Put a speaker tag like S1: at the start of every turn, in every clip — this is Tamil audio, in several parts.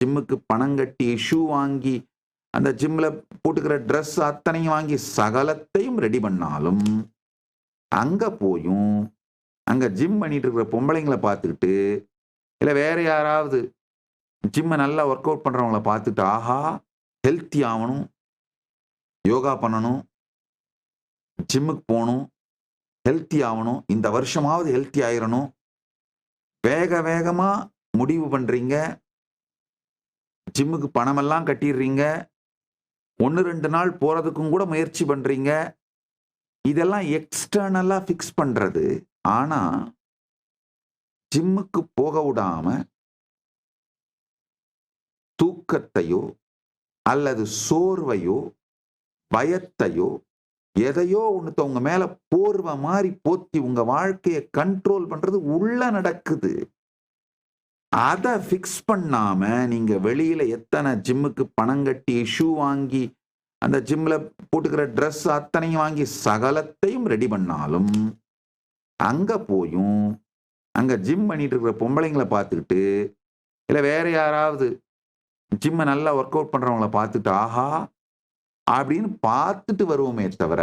S1: ஜிம்முக்கு பணம் கட்டி ஷூ வாங்கி அந்த ஜிம்ல போட்டுக்கிற ட்ரெஸ் அத்தனையும் வாங்கி சகலத்தையும் ரெடி பண்ணாலும் அங்க போயும் அங்க ஜிம் பண்ணிட்டு இருக்கிற பொம்பளைங்களை பார்த்துக்கிட்டு இல்லை வேற யாராவது ஜிம்மை நல்லா ஒர்க் அவுட் பண்றவங்கள பார்த்துட்டு ஆஹா ஹெல்த்தி ஆகணும், யோகா பண்ணணும், ஜிம்முக்கு போகணும், ஹெல்த்தி ஆகணும், இந்த வருஷமாவது ஹெல்த்தி ஆயிரணும், வேக வேகமா முடிவு பண்றீங்க, ஜிம்முக்கு பணமெல்லாம் கட்டிடுறீங்க, 1-2 நாள் போறதுக்கும் கூட முயற்சி பண்றீங்க. இதெல்லாம் எக்ஸ்டர்னலா ஃபிக்ஸ் பண்றது. ஆனா ஜிம்முக்கு போக விடாம தூக்கத்தையோ அல்லது சோர்வையோ பயத்தையோ எதையோ ஒண்ணுத்த உங்க மேல போர்வை மாதிரி போத்தி உங்க வாழ்க்கையை கண்ட்ரோல் பண்றது உள்ள நடக்குது. அதை ஃபிக்ஸ் பண்ணாம நீங்க வெளியில எத்தனை ஜிம்முக்கு பணம் கட்டி ஷூ வாங்கி அந்த ஜிம்ல போட்டுக்கிற ட்ரெஸ் அத்தனையும் வாங்கி சகலத்தையும் ரெடி பண்ணாலும் அங்க போயும் அங்க ஜிம் பண்ணிட்டு இருக்கிற பொம்பளைங்களை பார்த்துக்கிட்டு இல்லை வேற யாராவது ஜிம்மை நல்லா ஒர்க் அவுட் பண்றவங்கள பார்த்துட்டு ஆஹா அப்படின்னு பார்த்துட்டு வருவோமே தவிர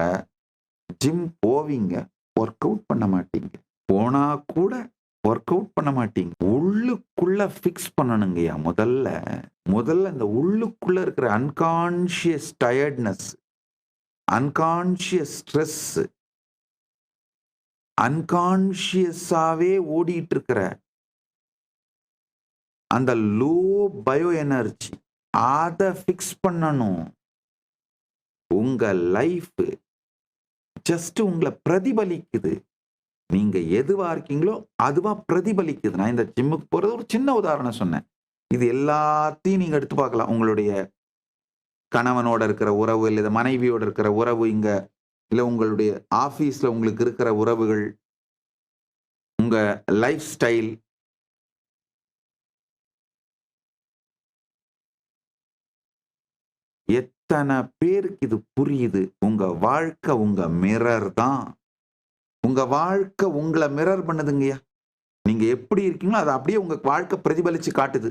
S1: ஜிம் போவீங்க, ஒர்க் அவுட் பண்ண மாட்டீங்க. போனா கூட ஒர்க் அவுட் பண்ண மாட்டீங்க. உள்ளுக்குள்ள ஃபிக்ஸ் பண்ணணுங்கய்யா. முதல்ல இந்த உள்ளுக்குள்ள இருக்கிற அன்கான்ஷியஸ் டயர்ட்னஸ், அன்கான்ஷியஸ் ஸ்ட்ரெஸ், அன்கான்ஷியஸாவே ஓடிட்டு இருக்கிற அந்த லோ பயோ எனர்ஜி அதை ஃபிக்ஸ் பண்ணணும். உங்க லைஃப் ஜஸ்ட் உங்களை பிரதிபலிக்குது. நீங்க எதுவா இருக்கீங்களோ அதுவா பிரதிபலிக்குது. நான் இந்த ஜிம்முக்கு போறது ஒரு சின்ன உதாரணம் சொன்னேன். இது எல்லாத்தையும் நீங்க எடுத்து பார்க்கலாம். உங்களுடைய கணவனோட இருக்கிற உறவு, இல்லை மனைவியோட இருக்கிற உறவு, இங்க இல்ல உங்களுடைய ஆபீஸ்ல உங்களுக்கு இருக்கிற உறவுகள், உங்க லைஃப் ஸ்டைல், எத்தனை பேருக்கு இது புரியுது? உங்க வாழ்க்கை உங்க மிரர் தான். உங்க வாழ்க்கை உங்களை மிரர் பண்ணுதுங்கய்யா. நீங்க எப்படி இருக்கீங்களோ அதை அப்படியே உங்க வாழ்க்கை பிரதிபலிச்சு காட்டுது.